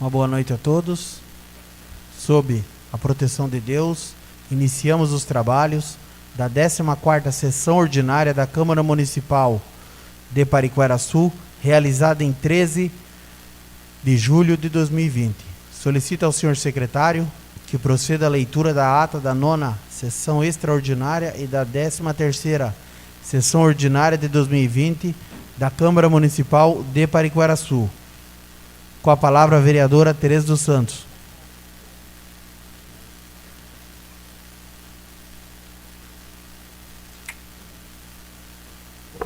Uma boa noite a todos. Sob a proteção de Deus, iniciamos os trabalhos da 14ª Sessão Ordinária da Câmara Municipal de Pariquera-Sul, realizada em 13 de julho de 2020. Solicito ao senhor secretário que proceda a leitura da ata da 9ª Sessão Extraordinária e da 13ª Sessão Ordinária de 2020 da Câmara Municipal de Pariquera-Sul. Com a palavra a vereadora Tereza dos Santos.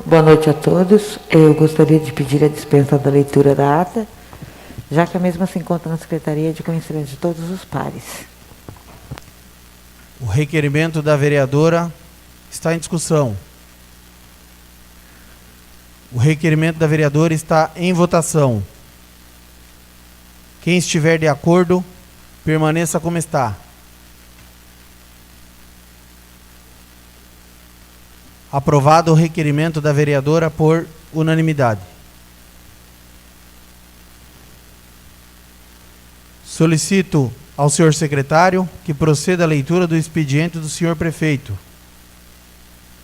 Boa noite a todos. Eu gostaria de pedir a dispensa da leitura da ata, já que a mesma se encontra na Secretaria de Conhecimento de todos os pares. O requerimento da vereadora está em discussão. O requerimento da vereadora está em votação. Quem estiver de acordo, permaneça como está. Aprovado o requerimento da vereadora por unanimidade. Solicito ao senhor secretário que proceda à leitura do expediente do senhor prefeito.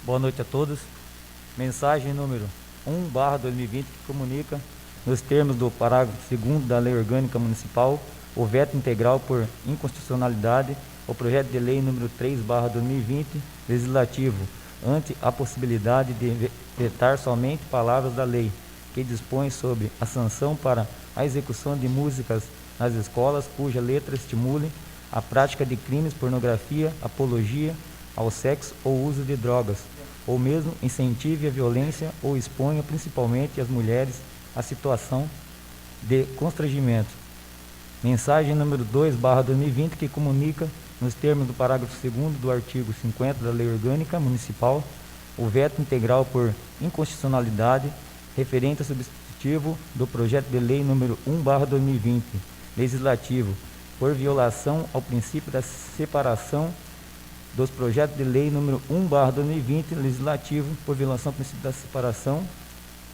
Boa noite a todos. Mensagem número 1/2020 que comunica, nos termos do parágrafo 2º da Lei Orgânica Municipal, o veto integral por inconstitucionalidade ao projeto de lei número 3/2020, legislativo, ante a possibilidade de vetar somente palavras da lei, que dispõe sobre a sanção para a execução de músicas nas escolas cuja letra estimule a prática de crimes, pornografia, apologia ao sexo ou uso de drogas, ou mesmo incentive a violência ou exponha principalmente as mulheres a situação de constrangimento. Mensagem número 2/2020 que comunica, nos termos do parágrafo 2º do artigo 50 da Lei Orgânica Municipal, o veto integral por inconstitucionalidade referente ao substitutivo do projeto de lei número 1/2020, legislativo, por violação ao princípio da separação dos projetos de lei número 1/2020, legislativo, por violação ao princípio da separação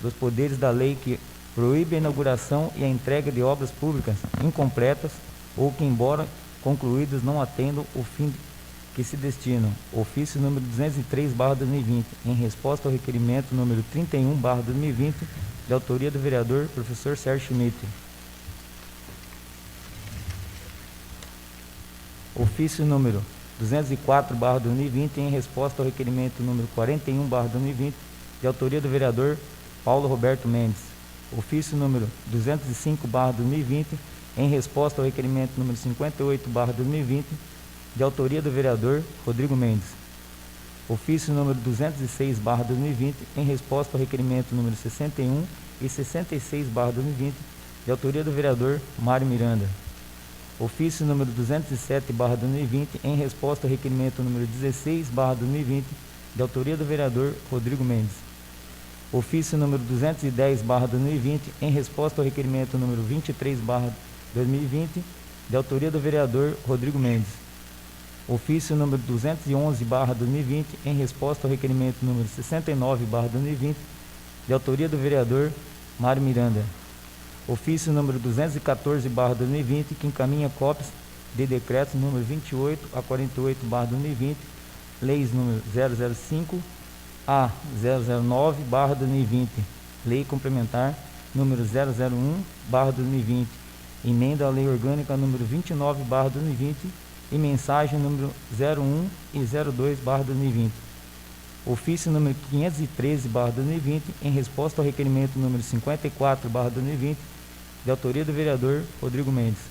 dos poderes da lei que proíbe a inauguração e a entrega de obras públicas incompletas ou que, embora concluídas, não atendam o fim que se destinam. Ofício número 203/2020, em resposta ao requerimento número 31/2020, de autoria do vereador professor Sérgio Schmidt. Ofício número 204/2020, em resposta ao requerimento número 41/2020, de autoria do vereador Paulo Roberto Mendes. Ofício número 205/2020, em resposta ao requerimento número 58/2020, de autoria do vereador Rodrigo Mendes. Ofício número 206/2020, em resposta ao requerimento número 61 e 66/2020, de autoria do vereador Mário Miranda. Ofício número 207/2020, em resposta ao requerimento número 16/2020, de autoria do vereador Rodrigo Mendes. Ofício número 210/2020, em resposta ao requerimento número 23/2020, de autoria do vereador Rodrigo Mendes. Ofício número 211/2020, em resposta ao requerimento número 69/2020, de autoria do vereador Mário Miranda. Ofício número 214/2020, que encaminha cópias de decretos número 28 a 48/2020, leis número 005 a 009/2020, lei complementar número 001/2020, emenda à lei orgânica número 29/2020 e mensagem número 01 e 02/2020. Ofício número 513/2020, em resposta ao requerimento número 54/2020, de autoria do vereador Rodrigo Mendes.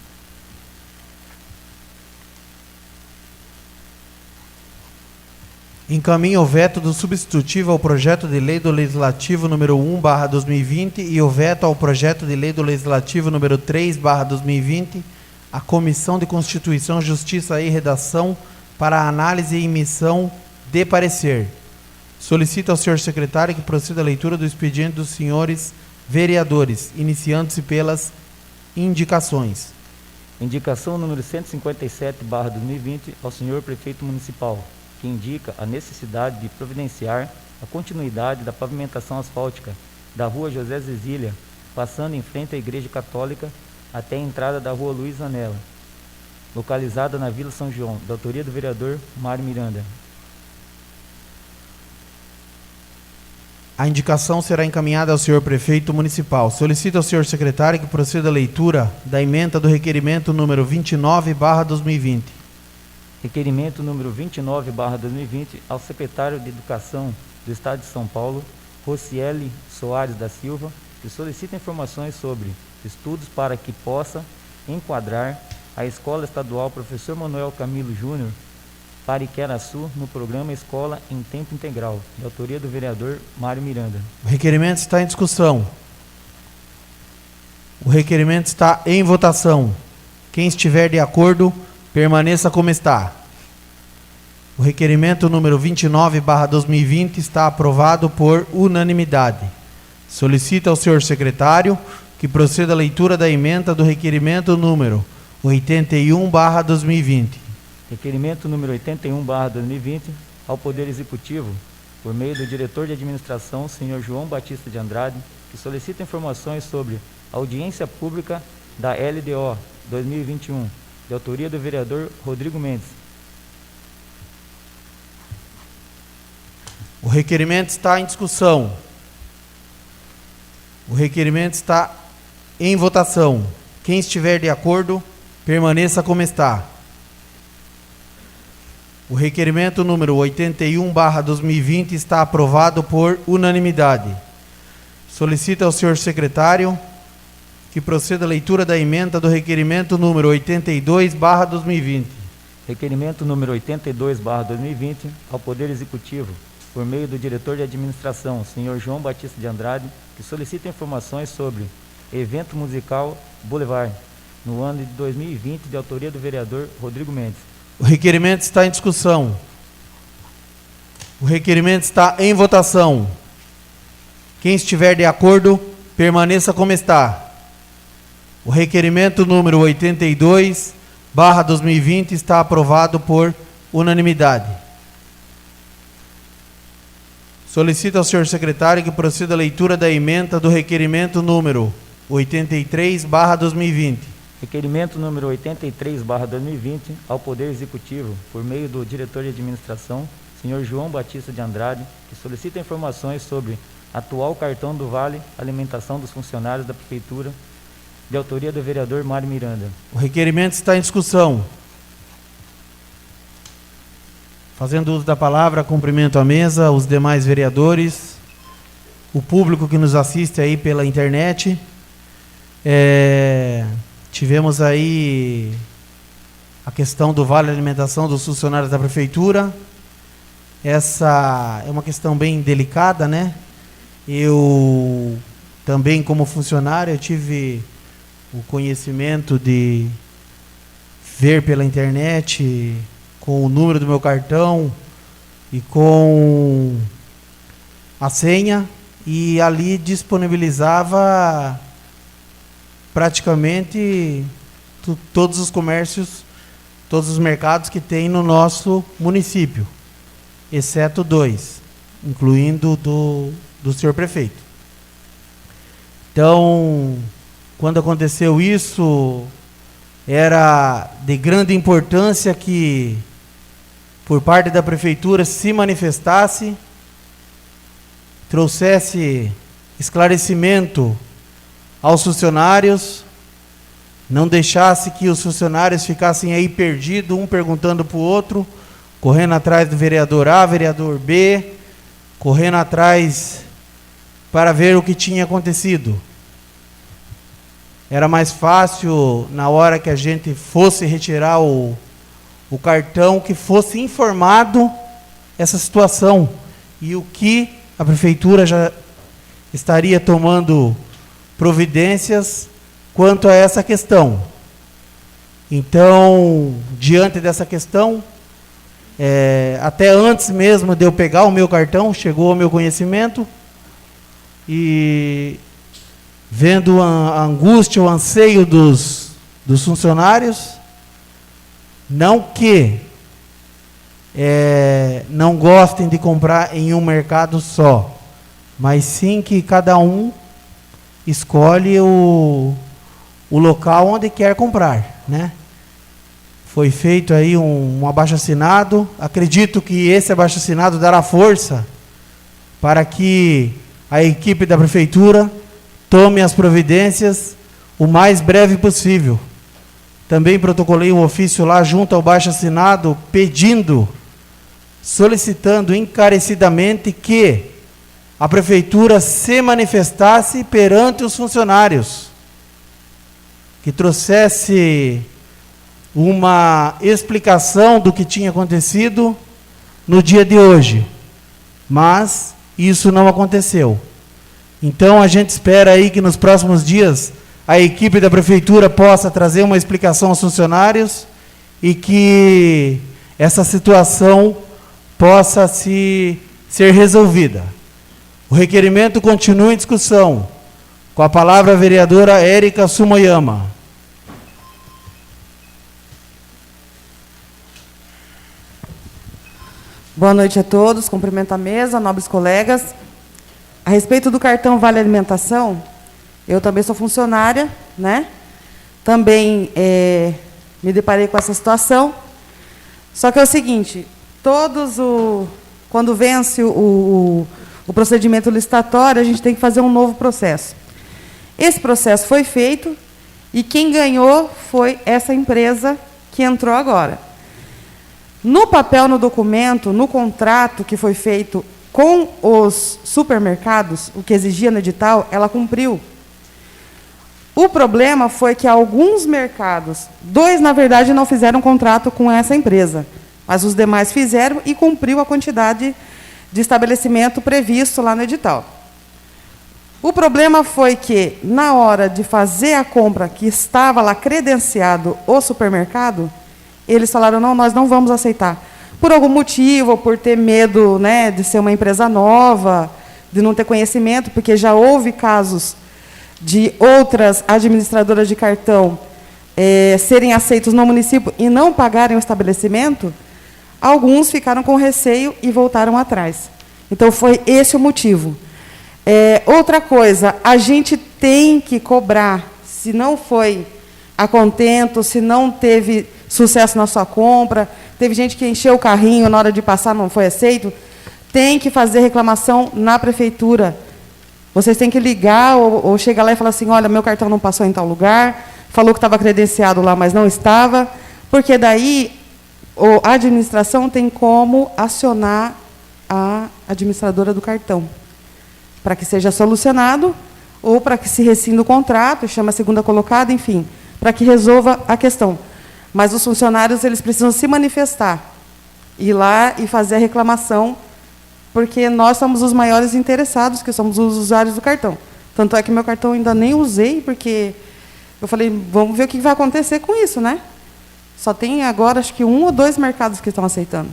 Encaminha o veto do substitutivo ao projeto de lei do Legislativo número 1/2020 e o veto ao projeto de lei do Legislativo número 3/2020 à Comissão de Constituição, Justiça e Redação para análise e emissão de parecer. Solicito ao senhor secretário que proceda à leitura do expediente dos senhores vereadores, iniciando-se pelas indicações. Indicação número 157/2020 ao senhor prefeito municipal, que indica a necessidade de providenciar a continuidade da pavimentação asfáltica da rua José Zezília, passando em frente à Igreja Católica, até a entrada da rua Luiz Anela, localizada na Vila São João, de autoria do vereador Mário Miranda. A indicação será encaminhada ao senhor prefeito municipal. Solicito ao senhor secretário que proceda à leitura da ementa do requerimento número 29/2020. Requerimento número 29/2020 ao secretário de Educação do Estado de São Paulo, Rocieli Soares da Silva, que solicita informações sobre estudos para que possa enquadrar a Escola Estadual Professor Manuel Camilo Júnior, Pariqueraçu, no programa Escola em Tempo Integral, de autoria do vereador Mário Miranda. O requerimento está em discussão. O requerimento está em votação. Quem estiver de acordo, permaneça como está. O requerimento número 29/2020 está aprovado por unanimidade. Solicito ao senhor secretário que proceda à leitura da ementa do requerimento número 81/2020. Requerimento número 81/2020 ao Poder Executivo, por meio do diretor de administração, senhor João Batista de Andrade, que solicita informações sobre audiência pública da LDO 2021, de autoria do vereador Rodrigo Mendes. O requerimento está em discussão. O requerimento está em votação. Quem estiver de acordo, permaneça como está. O requerimento número 81/2020 está aprovado por unanimidade. Solicito ao senhor secretário que proceda à leitura da ementa do requerimento número 82/2020. Requerimento número 82/2020 ao Poder Executivo, por meio do diretor de administração, senhor João Batista de Andrade, que solicita informações sobre evento musical Boulevard, no ano de 2020, de autoria do vereador Rodrigo Mendes. O requerimento está em discussão. O requerimento está em votação. Quem estiver de acordo, permaneça como está. O requerimento número 82/2020 está aprovado por unanimidade. Solicito ao senhor secretário que proceda à leitura da ementa do requerimento número 83/2020. Requerimento número 83/2020 ao Poder Executivo, por meio do diretor de administração, senhor João Batista de Andrade, que solicita informações sobre atual cartão do Vale Alimentação dos funcionários da Prefeitura, de autoria do vereador Mário Miranda. O requerimento está em discussão. Fazendo uso da palavra, cumprimento a mesa, os demais vereadores, o público que nos assiste aí pela internet. Tivemos aí a questão do Vale Alimentação dos funcionários da Prefeitura. Essa é uma questão bem delicada, né? Eu também, como funcionário, eu tive o conhecimento de ver pela internet com o número do meu cartão e com a senha, e ali disponibilizava praticamente todos os comércios, todos os mercados que tem no nosso município, exceto 2, incluindo do senhor prefeito. Então, quando aconteceu isso, era de grande importância que, por parte da prefeitura, se manifestasse, trouxesse esclarecimento aos funcionários, não deixasse que os funcionários ficassem aí perdidos, um perguntando para o outro, correndo atrás do vereador A, vereador B, correndo atrás para ver o que tinha acontecido. Era mais fácil, na hora que a gente fosse retirar o cartão, que fosse informado essa situação e o que a prefeitura já estaria tomando providências quanto a essa questão. Então, diante dessa questão, até antes mesmo de eu pegar o meu cartão, chegou ao meu conhecimento, e vendo a angústia, o anseio dos funcionários, não que não gostem de comprar em um mercado só, mas sim que cada um escolhe o o local onde quer comprar, né? Foi feito aí um abaixo-assinado. Acredito que esse abaixo-assinado dará força para que a equipe da prefeitura tome as providências o mais breve possível. Também protocolei um ofício lá junto ao abaixo-assinado pedindo, solicitando encarecidamente que a prefeitura se manifestasse perante os funcionários, que trouxesse uma explicação do que tinha acontecido no dia de hoje, mas isso não aconteceu. Então a gente espera aí que nos próximos dias a equipe da prefeitura possa trazer uma explicação aos funcionários e que essa situação possa ser resolvida. O requerimento continua em discussão. Com a palavra a vereadora Érica Sumoyama. Boa noite a todos, cumprimento a mesa, nobres colegas. A respeito do cartão Vale Alimentação, eu também sou funcionária, né? Também me deparei com essa situação. Só que é o seguinte, quando vence o procedimento licitatório, a gente tem que fazer um novo processo. Esse processo foi feito e quem ganhou foi essa empresa que entrou agora. No papel, no documento, no contrato que foi feito com os supermercados, o que exigia no edital, ela cumpriu. O problema foi que alguns mercados, 2, na verdade, não fizeram contrato com essa empresa, mas os demais fizeram e cumpriu a quantidade de estabelecimento previsto lá no edital. O problema foi que, na hora de fazer a compra, que estava lá credenciado o supermercado, eles falaram, não, nós não vamos aceitar. Por algum motivo, ou por ter medo, né, de ser uma empresa nova, de não ter conhecimento, porque já houve casos de outras administradoras de cartão serem aceitos no município e não pagarem o estabelecimento, alguns ficaram com receio e voltaram atrás. Então, foi esse o motivo. Outra coisa, a gente tem que cobrar, se não foi a contento, se não teve sucesso na sua compra, teve gente que encheu o carrinho na hora de passar, não foi aceito, tem que fazer reclamação na prefeitura. Vocês têm que ligar ou chegar lá e falar assim, olha, meu cartão não passou em tal lugar, falou que estava credenciado lá, mas não estava, porque daí a administração tem como acionar a administradora do cartão, para que seja solucionado, ou para que se rescinda o contrato, chama a segunda colocada, enfim, para que resolva a questão. Mas os funcionários, eles precisam se manifestar, ir lá e fazer a reclamação, porque nós somos os maiores interessados, que somos os usuários do cartão. Tanto é que meu cartão ainda nem usei, porque eu falei, vamos ver o que vai acontecer com isso, né? Só tem agora, acho que 1 ou 2 mercados que estão aceitando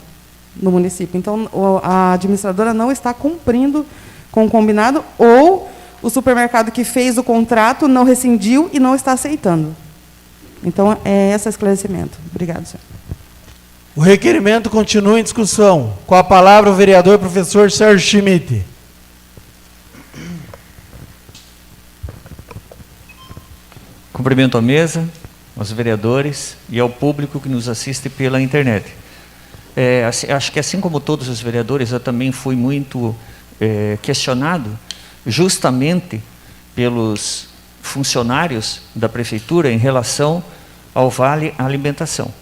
no município. Então, a administradora não está cumprindo com o combinado, ou o supermercado que fez o contrato não rescindiu e não está aceitando. Então, é esse esclarecimento. Obrigado, senhor. O requerimento continua em discussão. Com a palavra o vereador professor Sérgio Schmidt. Cumprimento a mesa, aos vereadores e ao público que nos assiste pela internet. Acho que assim como todos os vereadores, eu também fui muito questionado justamente pelos funcionários da prefeitura em relação ao Vale Alimentação.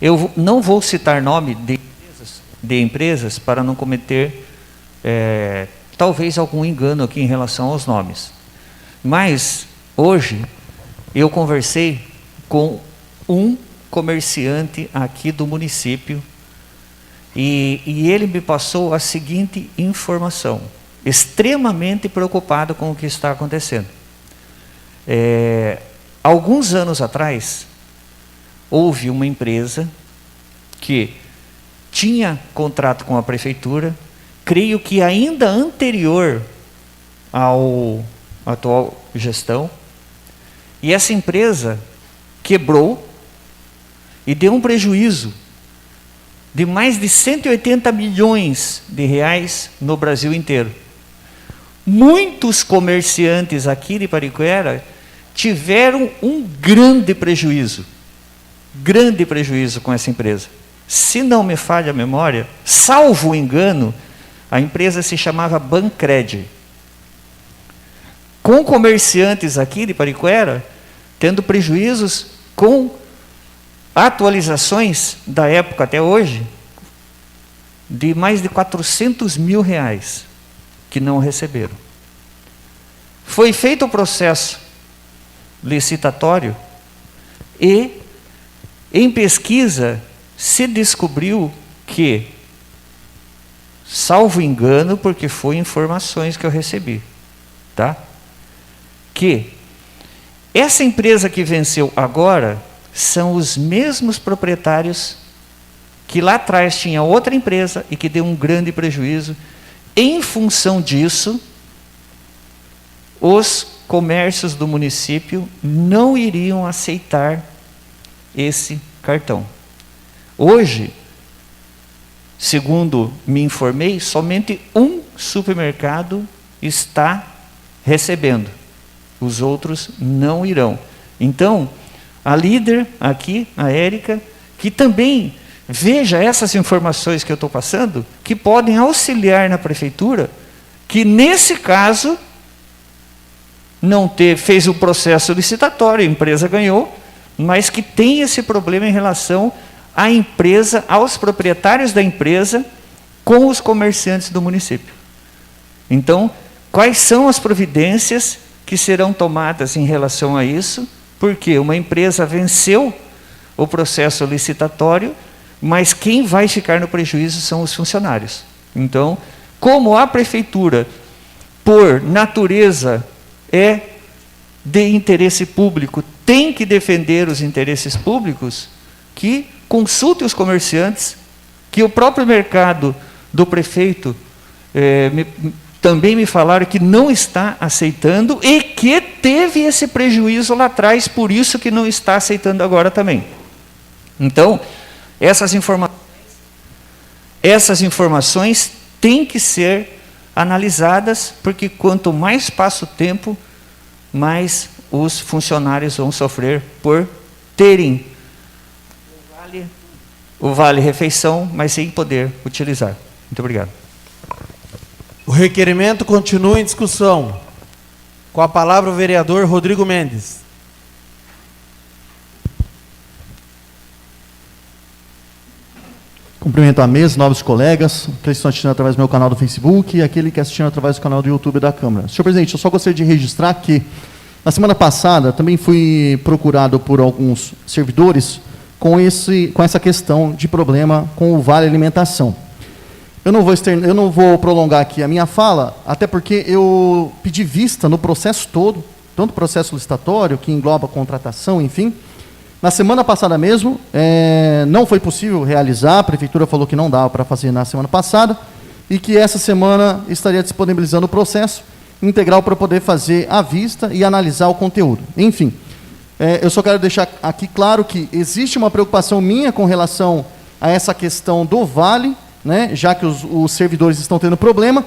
Eu não vou citar nome de empresas para não cometer talvez algum engano aqui em relação aos nomes. Mas hoje eu conversei com um comerciante aqui do município e ele me passou a seguinte informação, extremamente preocupado com o que está acontecendo. Alguns anos atrás, houve uma empresa que tinha contrato com a prefeitura, creio que ainda anterior ao atual gestão, e essa empresa quebrou e deu um prejuízo de mais de 180 milhões de reais no Brasil inteiro. Muitos comerciantes aqui de Pariquera tiveram um grande prejuízo com essa empresa. Se não me falha a memória, salvo o engano, a empresa se chamava Bancred. Com comerciantes aqui de Pariquera, tendo prejuízos com atualizações da época até hoje, de mais de R$400 mil que não receberam. Foi feito o processo licitatório e, em pesquisa, se descobriu que, salvo engano, porque foi informações que eu recebi, tá? Que essa empresa que venceu agora são os mesmos proprietários que lá atrás tinha outra empresa e que deu um grande prejuízo. Em função disso, os comércios do município não iriam aceitar esse cartão. Hoje, segundo me informei, somente um supermercado está recebendo. Os outros não irão. Então, a líder aqui, a Érica, que também veja essas informações que eu estou passando, que podem auxiliar na prefeitura, que nesse caso fez o processo licitatório, a empresa ganhou, mas que tem esse problema em relação à empresa, aos proprietários da empresa, com os comerciantes do município. Então, quais são as providências que serão tomadas em relação a isso? Porque uma empresa venceu o processo licitatório, mas quem vai ficar no prejuízo são os funcionários. Então, como a prefeitura, por natureza, é de interesse público, tem que defender os interesses públicos, que consulte os comerciantes, que o próprio mercado do prefeito também me falaram que não está aceitando e que teve esse prejuízo lá atrás, por isso que não está aceitando agora também. Então, essas informações têm que ser analisadas, porque quanto mais passa o tempo, mais os funcionários vão sofrer por terem o vale-refeição, mas sem poder utilizar. Muito obrigado. O requerimento continua em discussão. Com a palavra o vereador Rodrigo Mendes. Cumprimento a mesa, novos colegas, que estão assistindo através do meu canal do Facebook e aquele que assistindo através do canal do YouTube da Câmara. Senhor presidente, eu só gostaria de registrar que, na semana passada, também fui procurado por alguns servidores com essa questão de problema com o Vale Alimentação. Eu não vou prolongar aqui a minha fala, até porque eu pedi vista no processo todo, tanto o processo licitatório, que engloba contratação, enfim. Na semana passada mesmo, não foi possível realizar, a prefeitura falou que não dava para fazer na semana passada, e que essa semana estaria disponibilizando o processo integral para poder fazer a vista e analisar o conteúdo. Enfim, eu só quero deixar aqui claro que existe uma preocupação minha com relação a essa questão do Vale, né, já que os servidores estão tendo problema,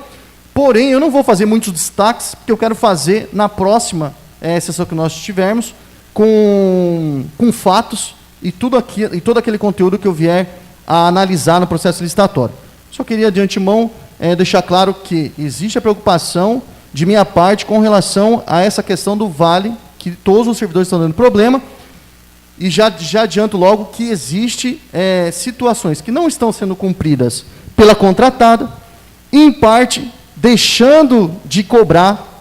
porém eu não vou fazer muitos destaques, porque eu quero fazer na próxima sessão que nós tivermos, com fatos e todo aquele conteúdo que eu vier a analisar no processo licitatório. Só queria, de antemão, deixar claro que existe a preocupação de minha parte com relação a essa questão do Vale, que todos os servidores estão dando problema, e já adianto logo que existe situações que não estão sendo cumpridas pela contratada, e, em parte, deixando de cobrar,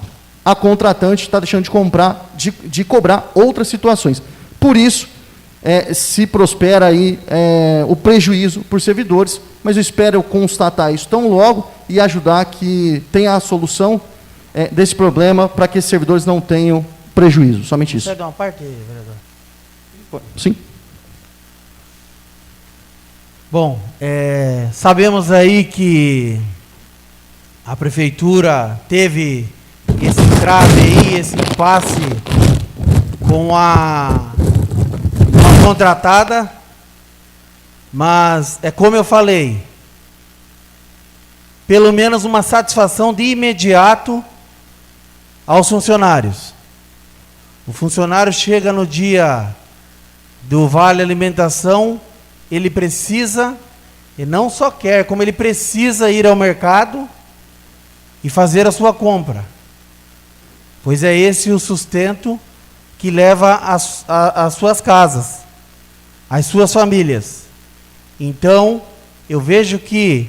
a contratante está deixando de cobrar outras situações. Por isso, se prospera aí o prejuízo por servidores, mas eu espero constatar isso tão logo e ajudar que tenha a solução desse problema para que esses servidores não tenham prejuízo. Somente isso. Você dá uma parte, vereador? Sim. Bom, sabemos aí que a prefeitura teve esse entrave aí, esse impasse com a contratada, mas como eu falei, pelo menos uma satisfação de imediato aos funcionários. O funcionário chega no dia do Vale Alimentação, ele precisa, e não só quer, como ele precisa ir ao mercado e fazer a sua compra. Pois é esse o sustento que leva às suas casas, às suas famílias. Então, eu vejo que,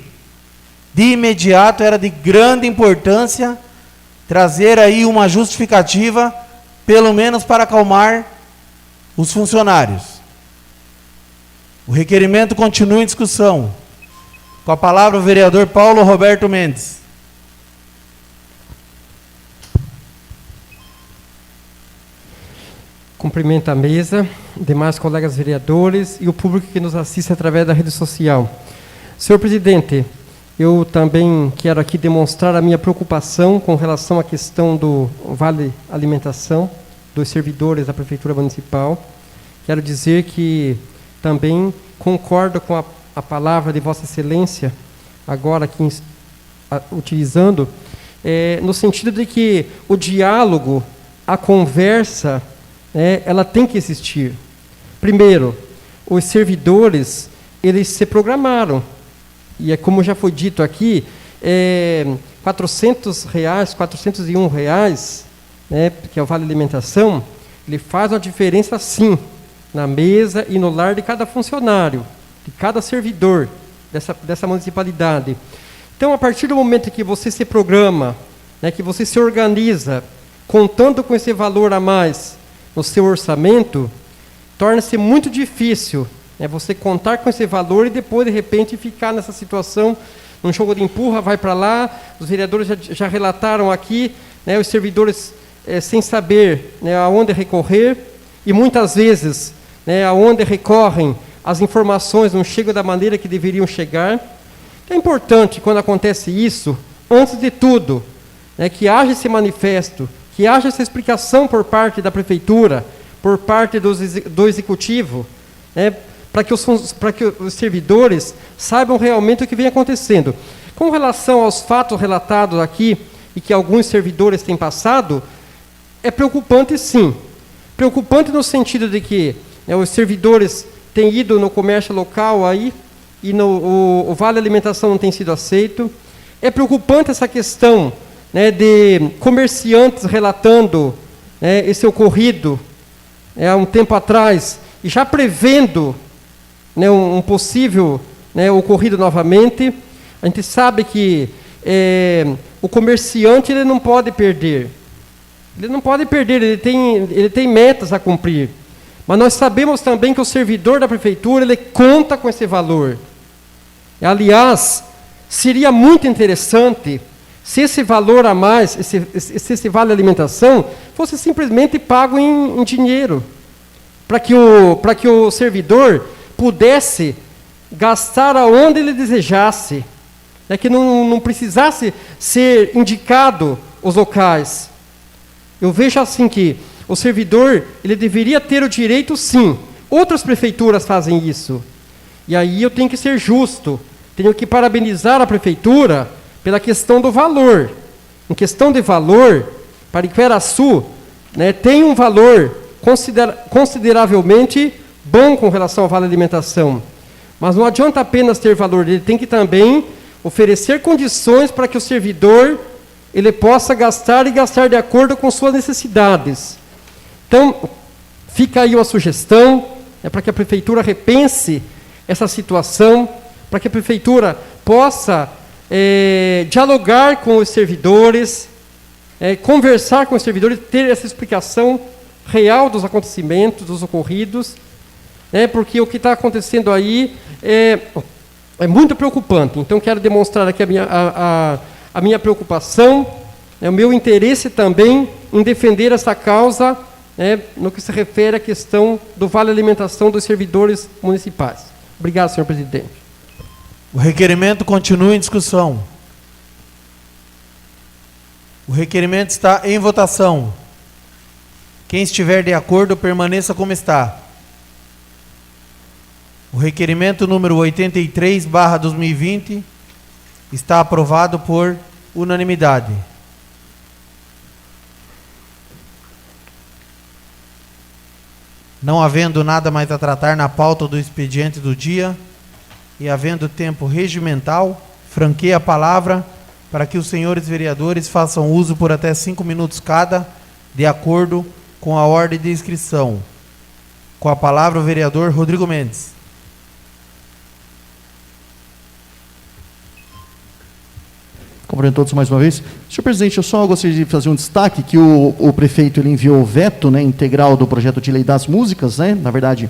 de imediato, era de grande importância trazer aí uma justificativa, pelo menos para acalmar os funcionários. O requerimento continua em discussão. Com a palavra o vereador Paulo Roberto Mendes. Cumprimento a mesa, demais colegas vereadores e o público que nos assiste através da rede social. Senhor presidente, eu também quero aqui demonstrar a minha preocupação com relação à questão do Vale Alimentação dos servidores da Prefeitura Municipal. Quero dizer que também concordo com a palavra de Vossa Excelência, agora aqui utilizando, no sentido de que o diálogo, a conversa, ela tem que existir. Primeiro, os servidores, eles se programaram. E é como já foi dito aqui, R$400, R$401, que é o Vale Alimentação, ele faz uma diferença sim, na mesa e no lar de cada funcionário, de cada servidor dessa municipalidade. Então, a partir do momento que você se programa, que você se organiza, contando com esse valor a mais no seu orçamento, torna-se muito difícil você contar com esse valor e depois, de repente, ficar nessa situação, num jogo de empurra, vai para lá. Os vereadores já relataram aqui, os servidores sem saber aonde recorrer, e muitas vezes, aonde recorrem, as informações não chegam da maneira que deveriam chegar. É importante, quando acontece isso, antes de tudo, que haja esse manifesto, que haja essa explicação por parte da Prefeitura, por parte do Executivo, para que os servidores saibam realmente o que vem acontecendo. Com relação aos fatos relatados aqui, e que alguns servidores têm passado, é preocupante sim. Preocupante no sentido de que os servidores têm ido no comércio local aí, e o Vale Alimentação não tem sido aceito. É preocupante essa questão de comerciantes relatando esse ocorrido há um tempo atrás, e já prevendo um possível ocorrido novamente. A gente sabe que o comerciante ele não pode perder. Ele não pode perder, ele tem metas a cumprir. Mas nós sabemos também que o servidor da Prefeitura, ele conta com esse valor. Aliás, seria muito interessante se esse valor a mais, esse Vale Alimentação, fosse simplesmente pago em dinheiro, para que o servidor pudesse gastar aonde ele desejasse, que não precisasse ser indicado os locais. Eu vejo assim que o servidor, ele deveria ter o direito, sim. Outras prefeituras fazem isso. E aí eu tenho que ser justo, tenho que parabenizar a Prefeitura pela questão do valor. Em questão de valor, Pariquera-Açu tem um valor consideravelmente bom com relação ao Vale Alimentação. Mas não adianta apenas ter valor, ele tem que também oferecer condições para que o servidor ele possa gastar e gastar de acordo com suas necessidades. Então, fica aí uma sugestão, para que a Prefeitura repense essa situação, para que a Prefeitura possa dialogar com os servidores, conversar com os servidores, ter essa explicação real dos acontecimentos, dos ocorridos, porque o que está acontecendo aí é muito preocupante. Então, quero demonstrar aqui a minha preocupação, o meu interesse também em defender essa causa, no que se refere à questão do Vale Alimentação dos servidores municipais. Obrigado, senhor presidente. O requerimento continua em discussão. O requerimento está em votação. Quem estiver de acordo, permaneça como está. O requerimento número 83/2020 está aprovado por unanimidade. Não havendo nada mais a tratar na pauta do expediente do dia e havendo tempo regimental, franqueie a palavra para que os senhores vereadores façam uso por até 5 minutos cada, de acordo com a ordem de inscrição. Com a palavra o vereador Rodrigo Mendes. Cumprimento todos mais uma vez. Senhor presidente, eu só gostaria de fazer um destaque que o prefeito ele enviou o veto, né, integral do projeto de lei das músicas, né? Na verdade,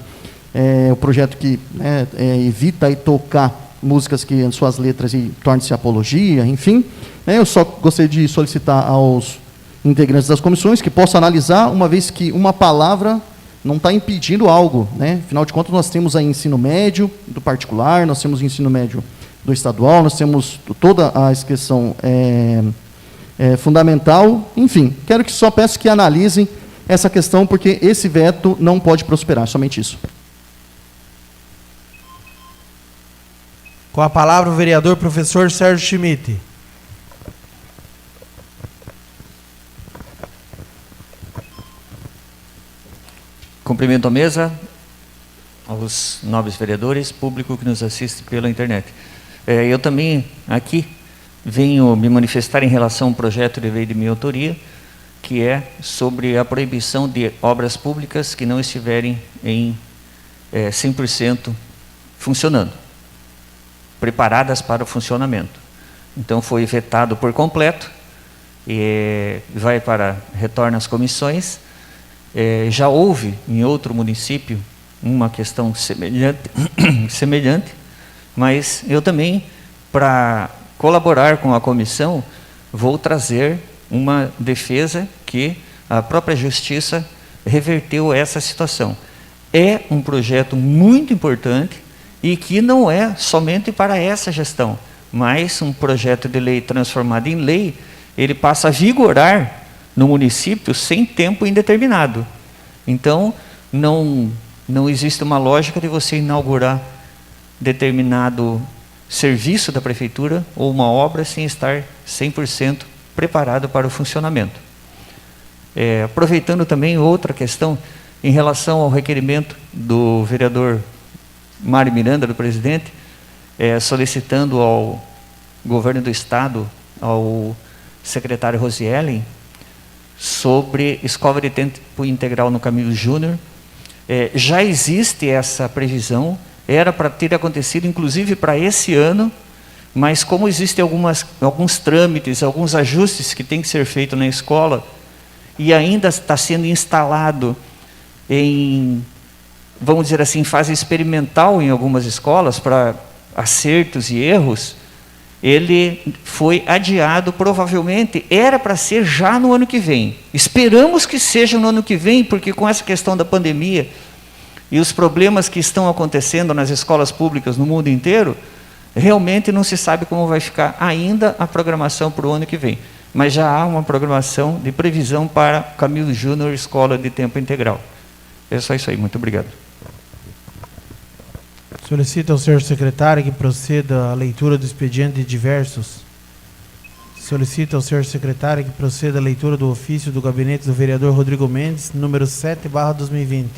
é o projeto que, né, evita aí tocar músicas que em suas letras e torne-se apologia, enfim. Né, eu só gostaria de solicitar aos integrantes das comissões que possam analisar, uma vez que uma palavra não está impedindo algo, né? Afinal de contas, nós temos aí ensino médio do particular, nós temos ensino médio do estadual, nós temos toda a inscrição fundamental, enfim, quero que só peço que analisem essa questão, porque esse veto não pode prosperar, somente isso. Com a palavra o vereador professor Sérgio Schmidt. Cumprimento a mesa, aos nobres vereadores, público que nos assiste pela internet. Eu também aqui venho me manifestar em relação a um projeto de lei de minha autoria, que é sobre a proibição de obras públicas que não estiverem em 100% funcionando, preparadas para o funcionamento. Então foi vetado por completo, e retorna às comissões. Já houve em outro município uma questão semelhante, mas eu também, para colaborar com a comissão, vou trazer uma defesa que a própria Justiça reverteu essa situação. É um projeto muito importante e que não é somente para essa gestão, mas um projeto de lei transformado em lei, ele passa a vigorar no município sem tempo indeterminado. Então, não existe uma lógica de você inaugurar determinado serviço da prefeitura ou uma obra sem estar 100% preparado para o funcionamento. Aproveitando também outra questão, em relação ao requerimento do vereador Mário Miranda, do presidente, solicitando ao governo do estado, ao secretário Rosielen, sobre escola de tempo integral no Camilo Júnior. Já existe essa previsão, era para ter acontecido inclusive para esse ano, mas como existem alguns trâmites, alguns ajustes que tem que ser feito na escola, e ainda está sendo instalado vamos dizer assim, fase experimental em algumas escolas, para acertos e erros, ele foi adiado, provavelmente era para ser já no ano que vem. Esperamos que seja no ano que vem, porque com essa questão da pandemia e os problemas que estão acontecendo nas escolas públicas no mundo inteiro, realmente não se sabe como vai ficar ainda a programação para o ano que vem. Mas já há uma programação de previsão para Camilo Júnior, Escola de Tempo Integral. É só isso aí, muito obrigado. Solicito ao senhor secretário que proceda à leitura do expediente de diversos. Solicito ao senhor secretário que proceda à leitura do ofício do gabinete do vereador Rodrigo Mendes, número 7/2020.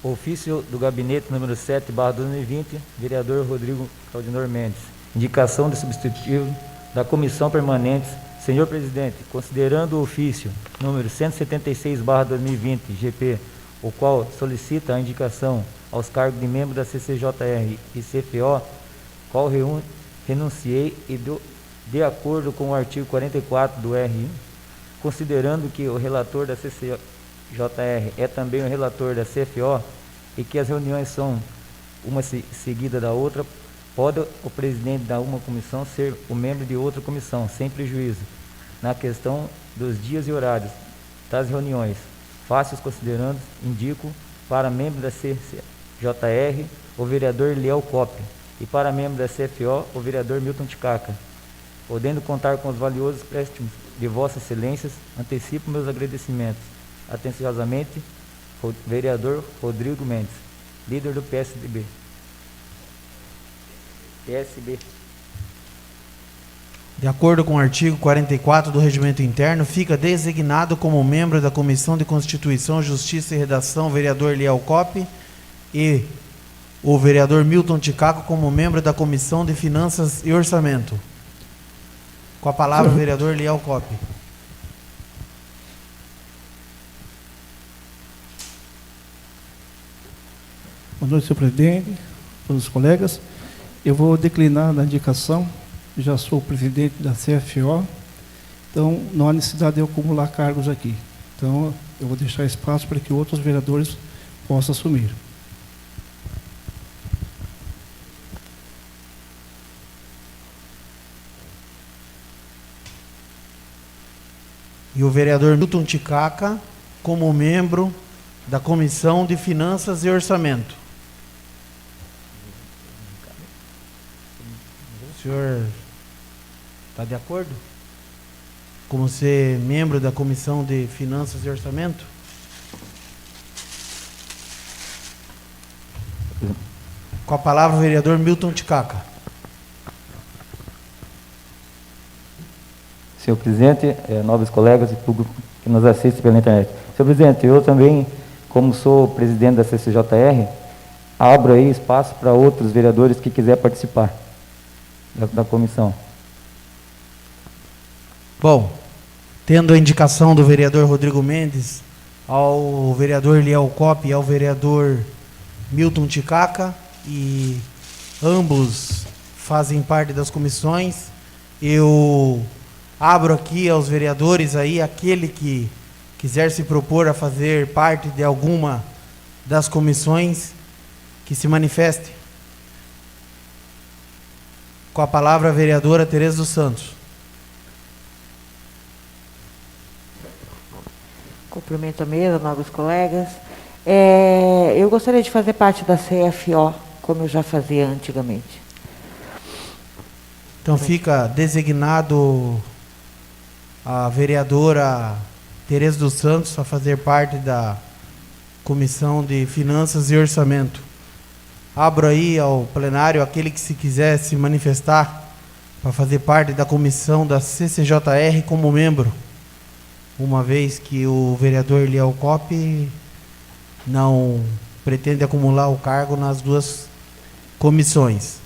Ofício do gabinete número 7/2020, vereador Rodrigo Claudinor Mendes. Indicação de substitutivo da comissão permanente. Senhor presidente, considerando o ofício número 176/2020, GP, o qual solicita a indicação aos cargos de membro da CCJR e CFO, qual renunciei e de acordo com o artigo 44 do RI, considerando que o relator da CCJR é também o relator da CFO e que as reuniões são uma seguida da outra, pode o presidente da uma comissão ser o membro de outra comissão, sem prejuízo, na questão dos dias e horários das reuniões. Fáceis considerando, indico para membro da CCJR o vereador Liel Coppi e para membro da CFO o vereador Milton Ticaca. Podendo contar com os valiosos préstimos de Vossas Excelências, antecipo meus agradecimentos. Atenciosamente, vereador Rodrigo Mendes, líder do PSB. De acordo com o artigo 44 do Regimento Interno, fica designado como membro da Comissão de Constituição, Justiça e Redação o vereador Liel Coppi e o vereador Milton Ticaco como membro da Comissão de Finanças e Orçamento. Com a palavra, o vereador Liel Coppi. Boa noite, senhor presidente, todos os colegas. Eu vou declinar na indicação, já sou presidente da CFO, então não há necessidade de eu acumular cargos aqui. Então, eu vou deixar espaço para que outros vereadores possam assumir. E o vereador Milton Ticaca como membro da Comissão de Finanças e Orçamento. O senhor está de acordo? Como ser membro da Comissão de Finanças e Orçamento? Com a palavra, o vereador Milton Ticaca. Senhor presidente, nobres colegas e público que nos assiste pela internet. Senhor presidente, eu também, como sou presidente da CCJR, abro aí espaço para outros vereadores que quiserem participar da comissão. Bom, tendo a indicação do vereador Rodrigo Mendes, ao vereador Liel Coppi e ao vereador Milton Ticaca, e ambos fazem parte das comissões, eu abro aqui aos vereadores aí, aquele que quiser se propor a fazer parte de alguma das comissões, que se manifeste. Com a palavra, a vereadora Tereza dos Santos. Cumprimento a mesa, nobres colegas. Eu gostaria de fazer parte da CFO, como eu já fazia antigamente. Então fica designado a vereadora Tereza dos Santos a fazer parte da Comissão de Finanças e Orçamento. Abro aí ao plenário aquele que se quiser se manifestar para fazer parte da comissão da CCJR como membro, uma vez que o vereador Liel Coppi não pretende acumular o cargo nas duas comissões.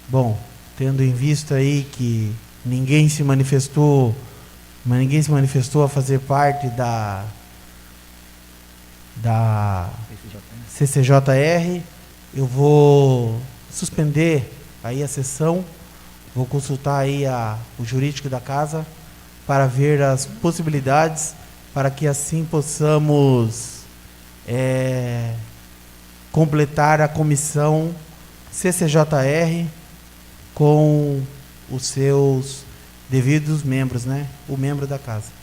Bom, tendo em vista aí que ninguém se manifestou a fazer parte da CCJR, eu vou suspender aí a sessão, vou consultar aí o jurídico da casa para ver as possibilidades, para que assim possamos completar a comissão CCJR com os seus devidos membros, né? O membro da casa.